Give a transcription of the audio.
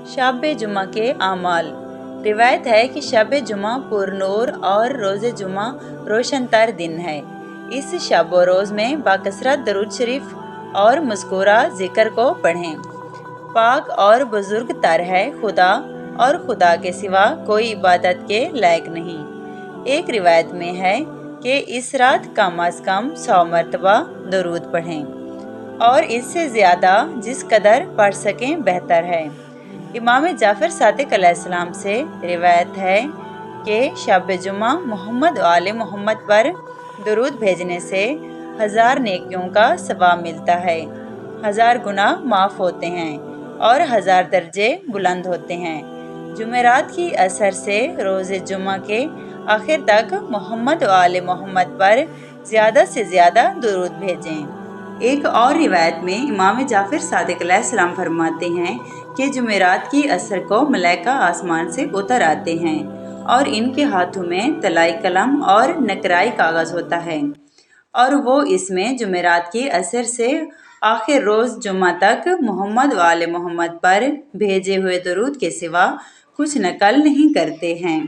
शब जुमा के आमाल। रिवायत है कि शब जुमा पुरनूर और रोज़ जुमा रोशन तर दिन है। इस शब व रोज़ में बाकसरत दरूद शरीफ और मज़कूरा ज़िक्र को पढ़ें। पाक और बुज़ुर्ग तर है खुदा, और खुदा के सिवा कोई इबादत के लायक नहीं। एक रिवायत में है कि इस रात कम अज़ कम 100 मरतबा दरूद पढ़ें, और इससे ज़्यादा जिस कदर पढ़ सकें बेहतर है। इमाम जाफ़र सादिक अलैहिस्सलाम से रिवायत है कि शब जुमा मोहम्मद व आले मोहम्मद पर दरूद भेजने से 1000 नेकियों का सवाब मिलता है, 1000 गुनाह माफ़ होते हैं और 1000 दर्जे बुलंद होते हैं। जुमेरात की असर से रोज़े जुमा के आखिर तक मोहम्मद व आले मोहम्मद पर ज़्यादा से ज़्यादा दरूद भेजें। एक और रिवायत में इमाम जाफ़र सादिक अलैहिस्सलाम फरमाते हैं कि जुमेरात की असर को मलाइका आसमान से उतर आते हैं और इनके हाथों में तलाई कलम और नकराई कागज़ होता है, और वो इसमें जुमेरात की असर से आखिर रोज़ जुमा तक मोहम्मद व आले मोहम्मद पर भेजे हुए दरूद के सिवा कुछ नकल नहीं करते हैं।